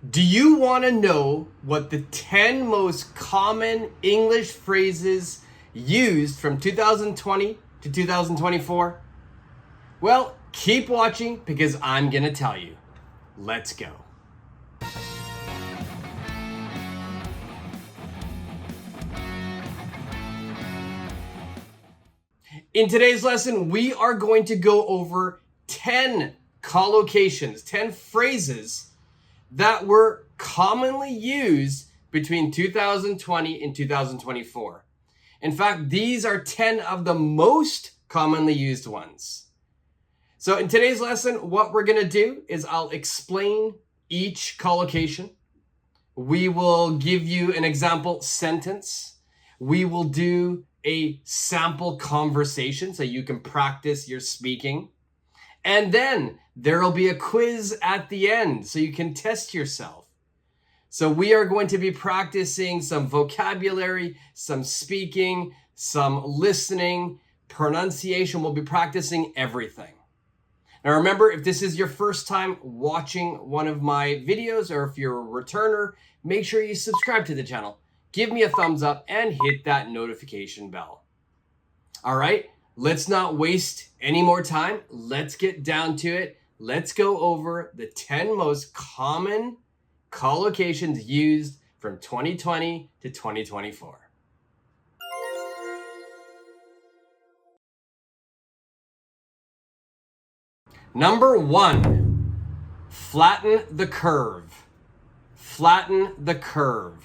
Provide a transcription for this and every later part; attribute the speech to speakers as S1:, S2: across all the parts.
S1: Do you want to know what the 10 most common English phrases used from 2020 to 2024? Well, keep watching because I'm going to tell you. Let's go. In today's lesson, we are going to go over 10 collocations, 10 phrases that were commonly used between 2020 and 2024. In fact, these are 10 of the most commonly used ones. So in today's lesson, what we're going to do is I'll explain each collocation. We will give you an example sentence. We will do a sample conversation so you can practice your speaking. And then there'll be a quiz at the end so you can test yourself. So we are going to be practicing some vocabulary, some speaking, some listening, pronunciation. We'll be practicing everything. Now remember, if this is your first time watching one of my videos or if you're a returner, make sure you subscribe to the channel. Give me a thumbs up and hit that notification bell. All right, let's not waste any more time. Let's get down to it. Let's go over the 10 most common collocations used from 2020 to 2024. Number 1, flatten the curve. Flatten the curve.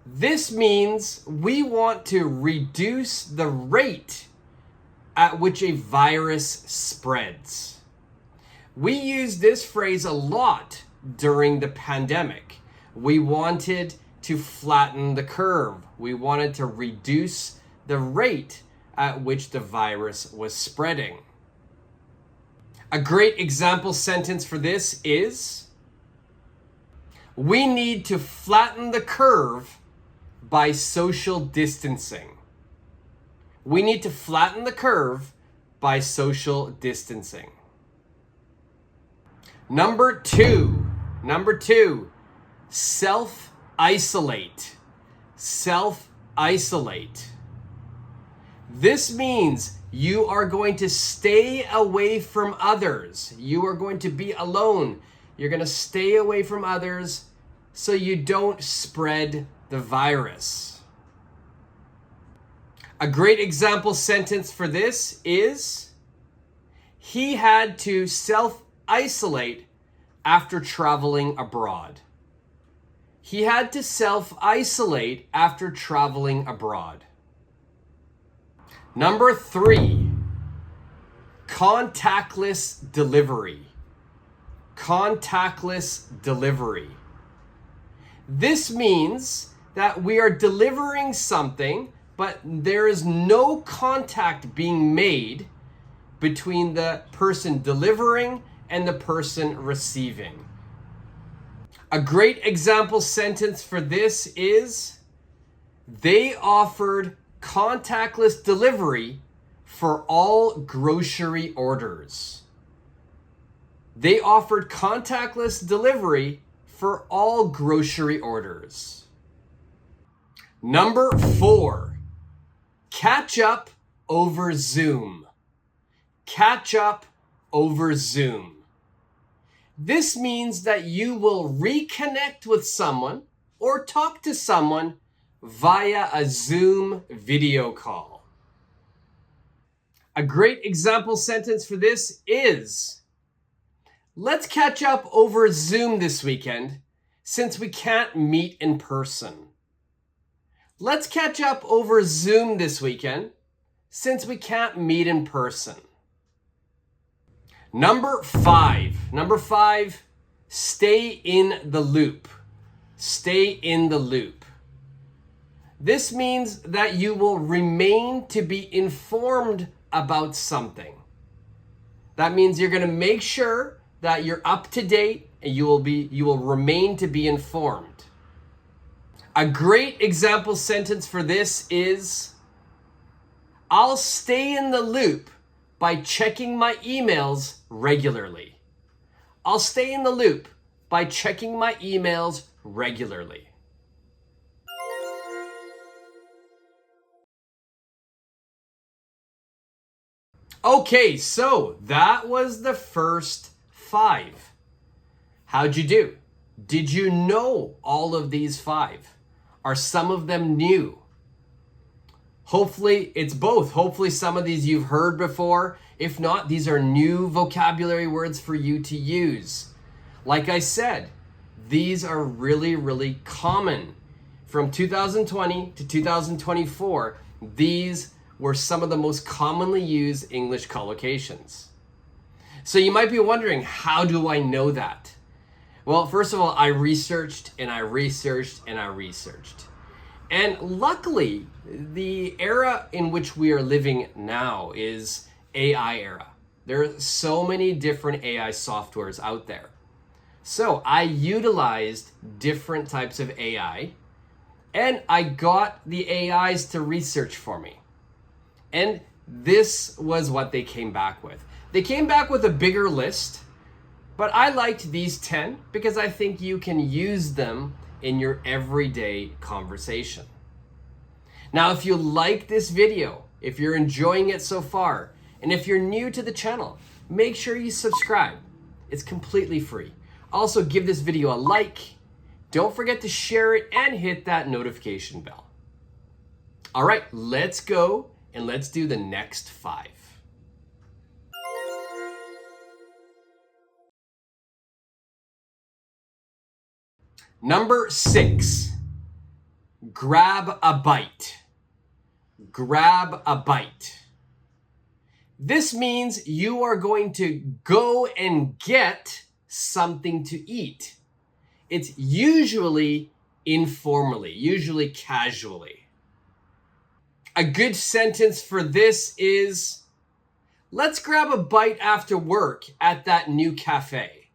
S1: This means we want to reduce the rate at which a virus spreads. We used this phrase a lot during the pandemic. We wanted to flatten the curve. We wanted to reduce the rate at which the virus was spreading. A great example sentence for this is, we need to flatten the curve by social distancing. We need to flatten the curve by social distancing. Number two, self-isolate. Self-isolate. This means you are going to stay away from others. You are going to be alone. You're going to stay away from others so you don't spread the virus. A great example sentence for this is, he had to self-isolate after traveling abroad. He had to self-isolate after traveling abroad. Number 3, contactless delivery. Contactless delivery. This means that we are delivering something, but there is no contact being made between the person delivering and the person receiving. A great example sentence for this is, they offered contactless delivery for all grocery orders. They offered contactless delivery for all grocery orders. Number 4, catch up over Zoom. Catch up over Zoom. This means that you will reconnect with someone or talk to someone via a Zoom video call. A great example sentence for this is, let's catch up over Zoom this weekend since we can't meet in person. Let's catch up over Zoom this weekend since we can't meet in person. Number 5, stay in the loop. Stay in the loop. This means that you will remain to be informed about something. That means you're going to make sure that you're up to date and you will remain to be informed. A great example sentence for this is, I'll stay in the loop by checking my emails regularly. I'll stay in the loop by checking my emails regularly. Okay, so that was the first 5. How'd you do? Did you know all of these 5? Are some of them new? Hopefully it's both. Hopefully some of these you've heard before. If not, these are new vocabulary words for you to use. Like I said, these are really, really common. From 2020 to 2024, these were some of the most commonly used English collocations. So you might be wondering, how do I know that? Well, first of all, I researched and I researched and I researched. And luckily, the era in which we are living now is AI era. There are so many different AI softwares out there. So I utilized different types of AI and I got the AIs to research for me. And this was what they came back with. They came back with a bigger list, but I liked these 10 because I think you can use them in your everyday conversation. Now, if you like this video, if you're enjoying it so far, and if you're new to the channel, make sure you subscribe. It's completely free. Also, give this video a like. Don't forget to share it and hit that notification bell. All right, let's go and let's do the next 5. Number 6, grab a bite. Grab a bite. This means you are going to go and get something to eat. It's usually informally, usually casually. A good sentence for this is, let's grab a bite after work at that new cafe.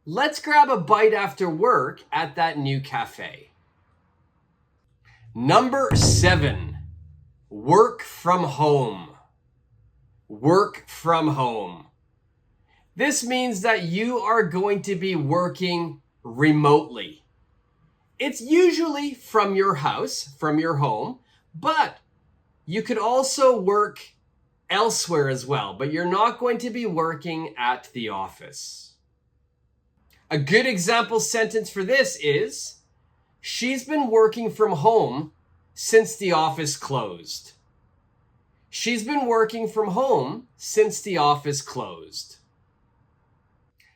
S1: Let's grab a bite after work at that new cafe. Number 7, work from home. Work from home. This means that you are going to be working remotely. It's usually from your house, from your home, but you could also work elsewhere as well, but you're not going to be working at the office. A good example sentence for this is, she's been working from home since the office closed. She's been working from home since the office closed.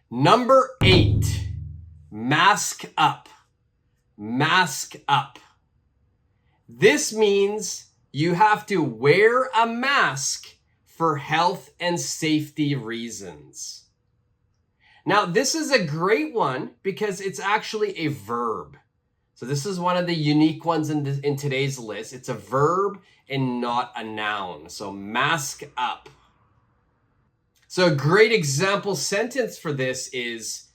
S1: Number 8, mask up. Mask up. This means you have to wear a mask for health and safety reasons. Now, this is a great one because it's actually a verb. So this is one of the unique ones in today's list. It's a verb and not a noun. So mask up. So a great example sentence for this is,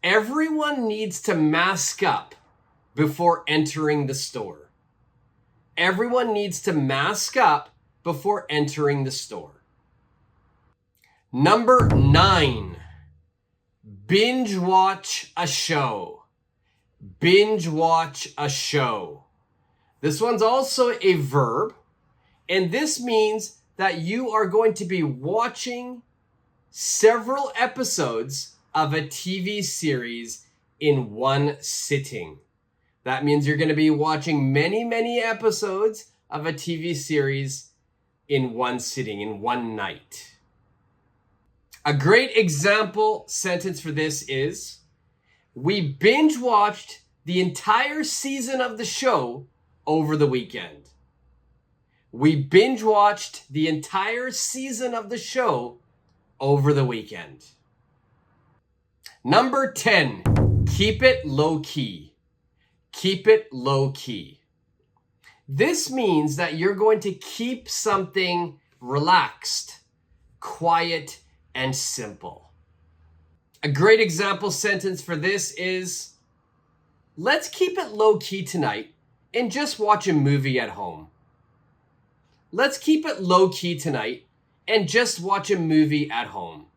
S1: everyone needs to mask up before entering the store. Everyone needs to mask up before entering the store. Number 9, binge watch a show. Binge watch a show. This one's also a verb, and this means that you are going to be watching several episodes of a TV series in one sitting. That means you're going to be watching many, many episodes of a TV series in one sitting, in one night. A great example sentence for this is, we binge watched the entire season of the show over the weekend. We binge watched the entire season of the show over the weekend. Number 10, keep it low key. Keep it low key. This means that you're going to keep something relaxed, quiet, and simple. A great example sentence for this is, let's keep it low key tonight and just watch a movie at home. Let's keep it low key tonight and just watch a movie at home.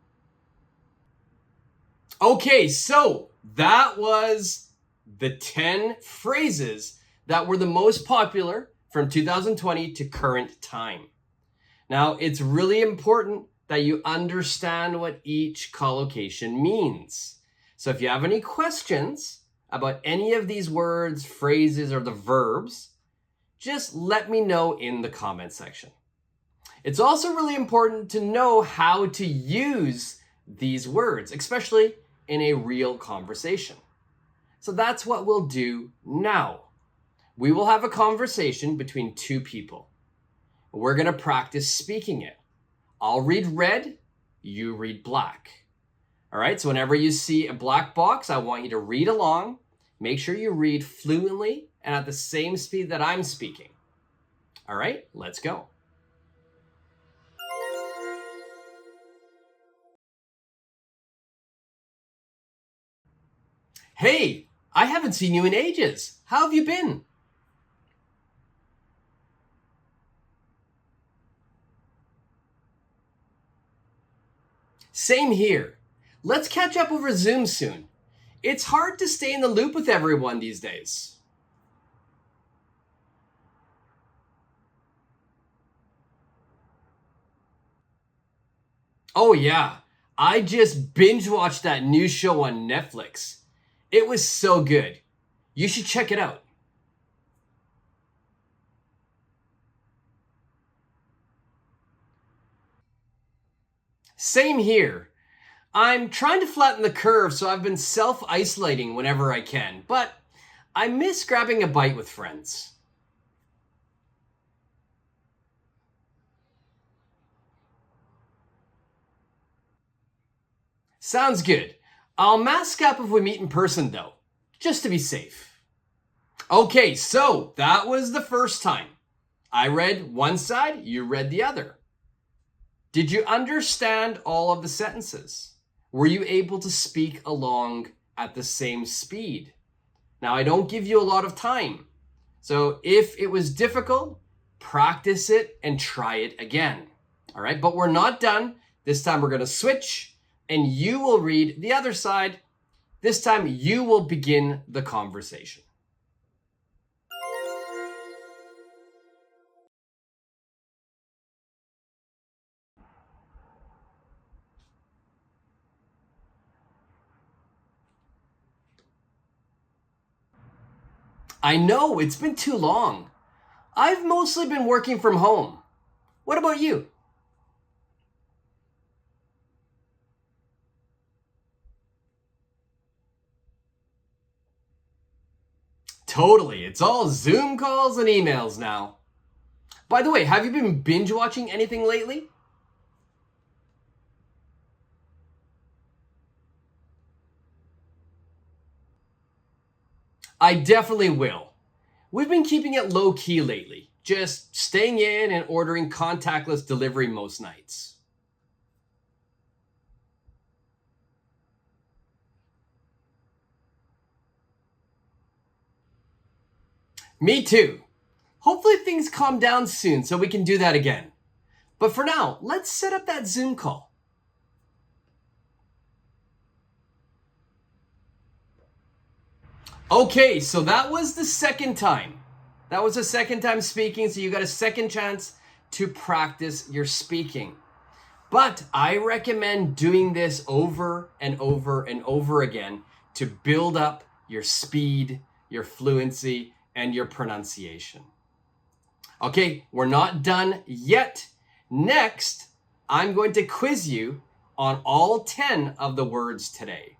S1: Okay, so That was the 10 phrases that were the most popular from 2020 to current time. Now, it's really important that you understand what each collocation means. So if you have any questions about any of these words, phrases, or the verbs, just let me know in the comment section. It's also really important to know how to use these words, especially in a real conversation. So that's what we'll do now. We will have a conversation between two people. We're going to practice speaking it. I'll read red, you read black. All right, so whenever you see a black box, I want you to read along. Make sure you read fluently and at the same speed that I'm speaking. All right, let's go. Hey, I haven't seen you in ages. How have you been? Same here. Let's catch up over Zoom soon. It's hard to stay in the loop with everyone these days. Oh yeah, I just binge watched that new show on Netflix. It was so good. You should check it out. Same here. I'm trying to flatten the curve, so I've been self-isolating whenever I can, but I miss grabbing a bite with friends. Sounds good. I'll mask up if we meet in person though, just to be safe. Okay, so that was the first time. I read one side, you read the other. Did you understand all of the sentences? Were you able to speak along at the same speed? Now, I don't give you a lot of time. So if it was difficult, practice it and try it again. All right, but we're not done. This time we're going to switch and you will read the other side. This time you will begin the conversation. I know, it's been too long. I've mostly been working from home. What about you? Totally, it's all Zoom calls and emails now. By the way, have you been binge watching anything lately? I definitely will. We've been keeping it low key lately, just staying in and ordering contactless delivery most nights. Me too. Hopefully things calm down soon so we can do that again. But for now, let's set up that Zoom call. Okay, so that was the second time. That was the second time speaking, so you got a second chance to practice your speaking. But I recommend doing this over and over and over again to build up your speed, your fluency, and your pronunciation. Okay, we're not done yet. Next, I'm going to quiz you on all 10 of the words today.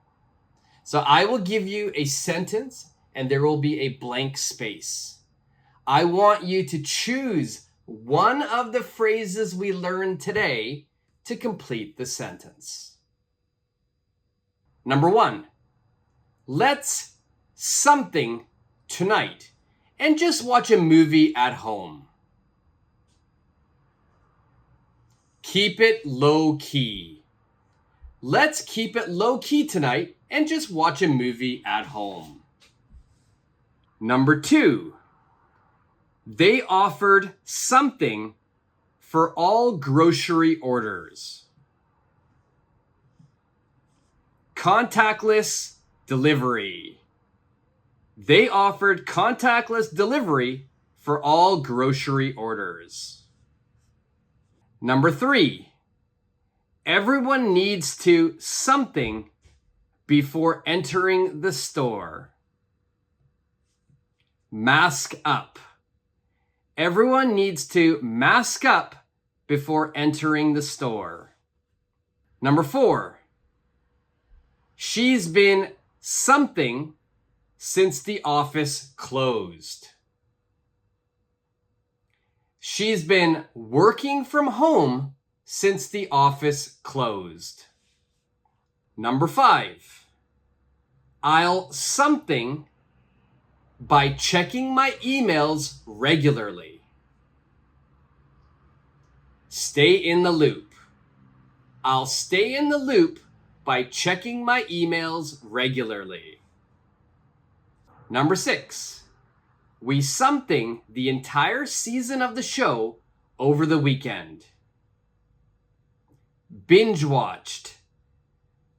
S1: So I will give you a sentence and there will be a blank space. I want you to choose one of the phrases we learned today to complete the sentence. Number 1, let's something tonight and just watch a movie at home. Keep it low key. Let's keep it low key tonight and just watch a movie at home. Number 2, they offered something for all grocery orders. Contactless delivery. They offered contactless delivery for all grocery orders. Number 3, everyone needs to something before entering the store. Mask up. Everyone needs to mask up before entering the store. Number 4, she's been something since the office closed. She's been working from home since the office closed. Number 5, I'll something by checking my emails regularly. Stay in the loop. I'll stay in the loop by checking my emails regularly. Number 6, we something the entire season of the show over the weekend. Binge watched.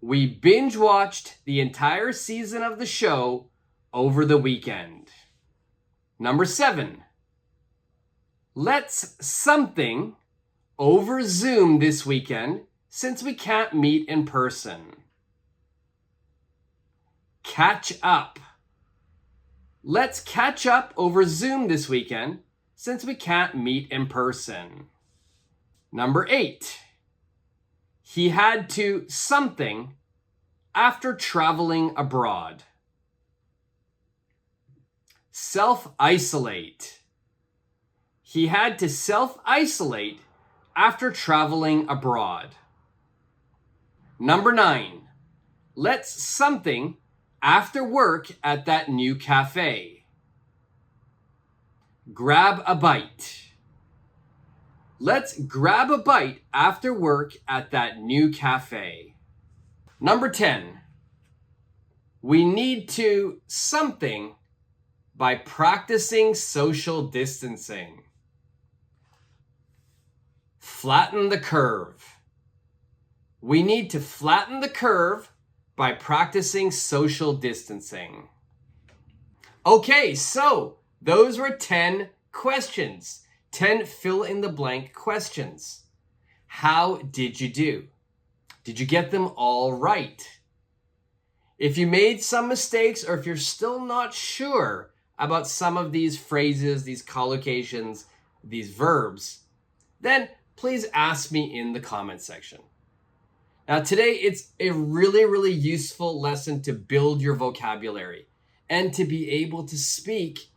S1: We binge watched the entire season of the show over the weekend. Number 7, let's something over Zoom this weekend since we can't meet in person. Catch up. Let's catch up over Zoom this weekend since we can't meet in person. Number 8, he had to something after traveling abroad. Self-isolate. He had to self-isolate after traveling abroad. Number 9, let's something after work at that new cafe. Grab a bite. Let's grab a bite after work at that new cafe. Number 10, we need to something by practicing social distancing. Flatten the curve. We need to flatten the curve by practicing social distancing. Okay, so those were 10 questions, 10 fill-in-the-blank questions. How did you do? Did you get them all right? If you made some mistakes or if you're still not sure about some of these phrases, these collocations, these verbs, then please ask me in the comment section. Now today, it's a really useful lesson to build your vocabulary and to be able to speak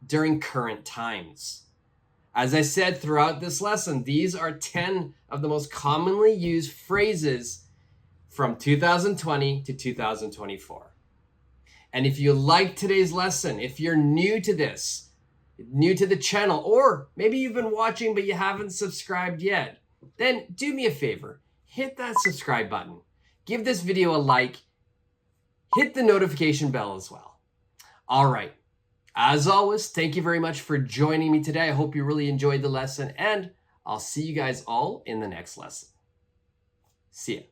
S1: during current times. As I said throughout this lesson, these are 10 of the most commonly used phrases from 2020 to 2024. And if you like today's lesson, if you're new to this, new to the channel, or maybe you've been watching but you haven't subscribed yet, then do me a favor. Hit that subscribe button. Give this video a like. Hit the notification bell as well. All right. As always, thank you very much for joining me today. I hope you really enjoyed the lesson, and I'll see you guys all in the next lesson. See ya.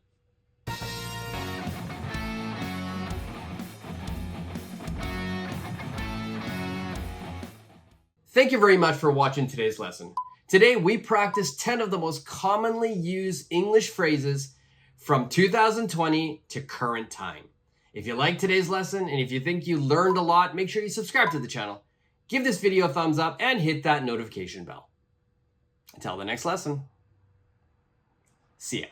S1: Thank you very much for watching today's lesson. Today, we practiced 10 of the most commonly used English phrases from 2020 to current time. If you like today's lesson and if you think you learned a lot, make sure you subscribe to the channel, give this video a thumbs up, and hit that notification bell. Until the next lesson, see ya.